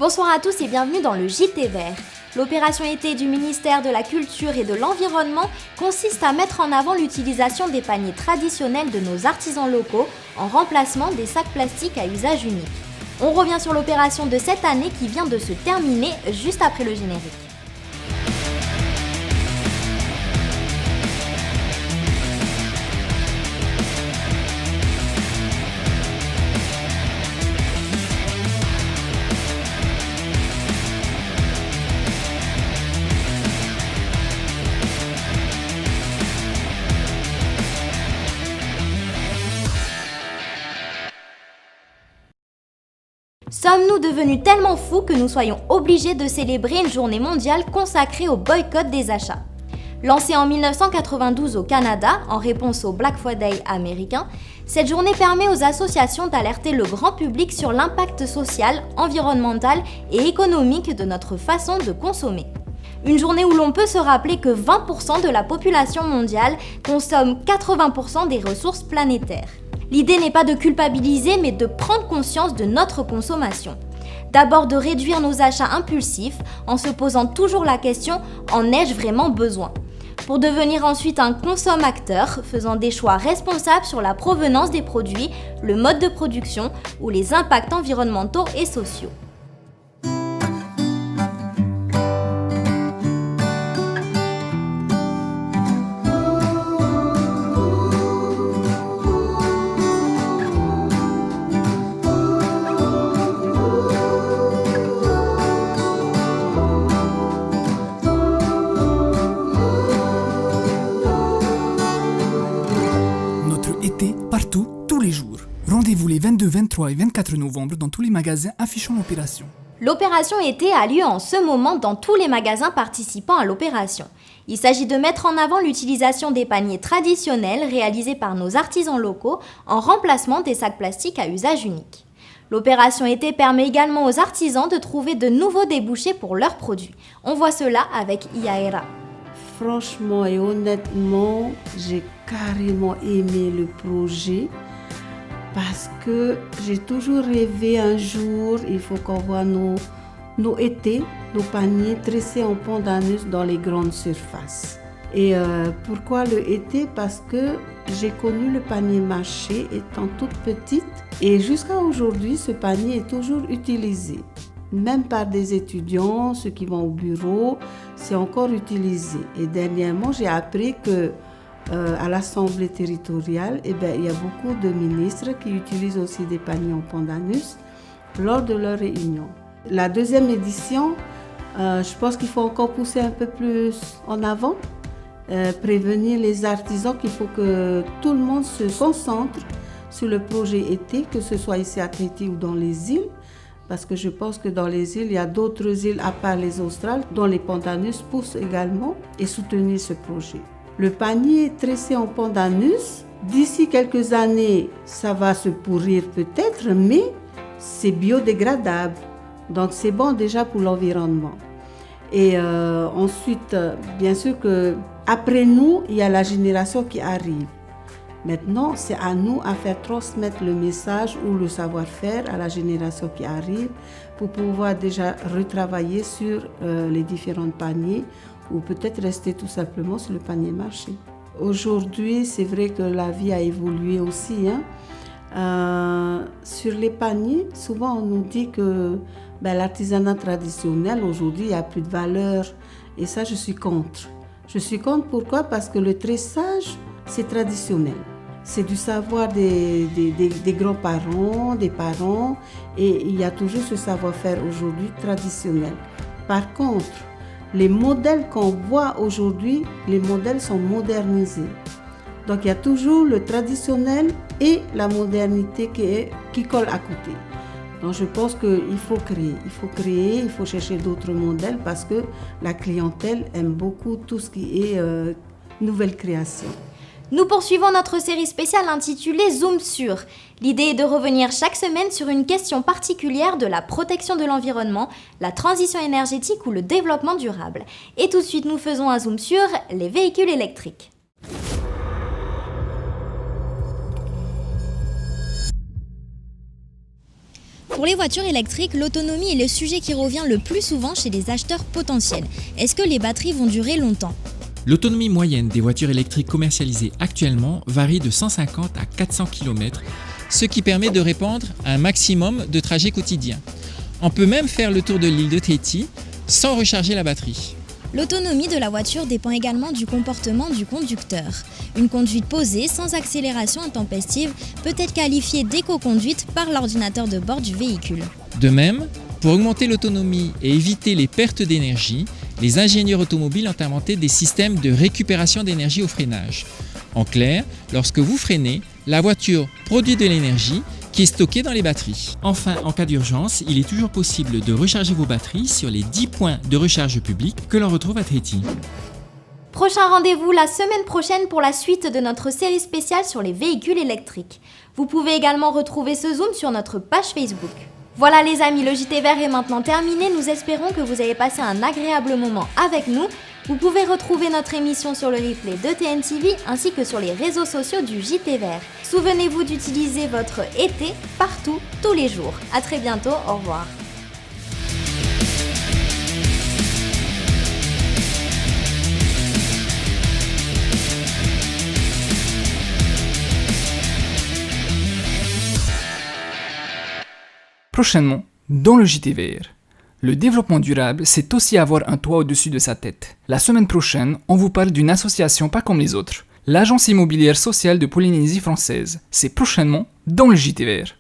Bonsoir à tous et bienvenue dans le JT Vert. L'opération été du ministère de la Culture et de l'Environnement consiste à mettre en avant l'utilisation des paniers traditionnels de nos artisans locaux en remplacement des sacs plastiques à usage unique. On revient sur l'opération de cette année qui vient de se terminer juste après le générique. Sommes-nous devenus tellement fous que nous soyons obligés de célébrer une journée mondiale consacrée au boycott des achats? Lancée en 1992 au Canada en réponse au Black Friday américain, cette journée permet aux associations d'alerter le grand public sur l'impact social, environnemental et économique de notre façon de consommer. Une journée où l'on peut se rappeler que 20% de la population mondiale consomme 80% des ressources planétaires. L'idée n'est pas de culpabiliser, mais de prendre conscience de notre consommation. D'abord de réduire nos achats impulsifs en se posant toujours la question « en ai-je vraiment besoin ?» pour devenir ensuite un consommateur faisant des choix responsables sur la provenance des produits, le mode de production ou les impacts environnementaux et sociaux. Partout, tous les jours. Rendez-vous les 22, 23 et 24 novembre dans tous les magasins affichant l'opération. L'opération été a lieu en ce moment dans tous les magasins participant à l'opération. Il s'agit de mettre en avant l'utilisation des paniers traditionnels réalisés par nos artisans locaux en remplacement des sacs plastiques à usage unique. L'opération été permet également aux artisans de trouver de nouveaux débouchés pour leurs produits. On voit cela avec Iaera. Franchement et honnêtement, j'ai carrément aimé le projet parce que j'ai toujours rêvé un jour, il faut qu'on voit nos étés, nos paniers tressés en pandanus dans les grandes surfaces. Et pourquoi le été? Parce que j'ai connu le panier mâché étant toute petite et jusqu'à aujourd'hui, ce panier est toujours utilisé. Même par des étudiants, ceux qui vont au bureau, c'est encore utilisé. Et dernièrement, j'ai appris que à l'Assemblée territoriale, il y a beaucoup de ministres qui utilisent aussi des paniers en pandanus lors de leurs réunions. La deuxième édition, je pense qu'il faut encore pousser un peu plus en avant, prévenir les artisans qu'il faut que tout le monde se concentre sur le projet été, que ce soit ici à Tahiti ou dans les îles. Parce que je pense que dans les îles, il y a d'autres îles à part les australes dont les pandanus poussent également et soutenir ce projet. Le panier tressé en pandanus, d'ici quelques années, ça va se pourrir peut-être, mais c'est biodégradable. Donc c'est bon déjà pour l'environnement. Et ensuite, bien sûr qu'après nous, il y a la génération qui arrive. Maintenant, c'est à nous à faire transmettre le message ou le savoir-faire à la génération qui arrive pour pouvoir déjà retravailler sur les différents paniers ou peut-être rester tout simplement sur le panier marché. Aujourd'hui, c'est vrai que la vie a évolué aussi. Sur les paniers, souvent on nous dit que l'artisanat traditionnel, aujourd'hui, il n'y a plus de valeur et ça, je suis contre. Je suis contre pourquoi? Parce que le tressage, c'est traditionnel. C'est du savoir des grands-parents, des parents, et il y a toujours ce savoir-faire aujourd'hui traditionnel. Par contre, les modèles qu'on voit aujourd'hui, les modèles sont modernisés. Donc il y a toujours le traditionnel et la modernité qui collent à côté. Donc je pense qu'il faut créer, il faut chercher d'autres modèles parce que la clientèle aime beaucoup tout ce qui est nouvelle création. Nous poursuivons notre série spéciale intitulée Zoom sur. L'idée est de revenir chaque semaine sur une question particulière de la protection de l'environnement, la transition énergétique ou le développement durable. Et tout de suite, nous faisons un zoom sur les véhicules électriques. Pour les voitures électriques, l'autonomie est le sujet qui revient le plus souvent chez les acheteurs potentiels. Est-ce que les batteries vont durer longtemps ? L'autonomie moyenne des voitures électriques commercialisées actuellement varie de 150 à 400 km, ce qui permet de répondre à un maximum de trajets quotidiens. On peut même faire le tour de l'île de Tahiti sans recharger la batterie. L'autonomie de la voiture dépend également du comportement du conducteur. Une conduite posée, sans accélération intempestive, peut être qualifiée d'éco-conduite par l'ordinateur de bord du véhicule. De même, pour augmenter l'autonomie et éviter les pertes d'énergie, les ingénieurs automobiles ont inventé des systèmes de récupération d'énergie au freinage. En clair, lorsque vous freinez, la voiture produit de l'énergie qui est stockée dans les batteries. Enfin, en cas d'urgence, il est toujours possible de recharger vos batteries sur les 10 points de recharge publics que l'on retrouve à Tahiti. Prochain rendez-vous la semaine prochaine pour la suite de notre série spéciale sur les véhicules électriques. Vous pouvez également retrouver ce zoom sur notre page Facebook. Voilà les amis, le JT Vert est maintenant terminé. Nous espérons que vous avez passé un agréable moment avec nous. Vous pouvez retrouver notre émission sur le replay de TNTV ainsi que sur les réseaux sociaux du JT Vert. Souvenez-vous d'utiliser votre été partout, tous les jours. À très bientôt, au revoir. Prochainement, dans le JT Vert. Le développement durable, c'est aussi avoir un toit au-dessus de sa tête. La semaine prochaine, on vous parle d'une association pas comme les autres. L'Agence immobilière sociale de Polynésie française. C'est prochainement dans le JT Vert.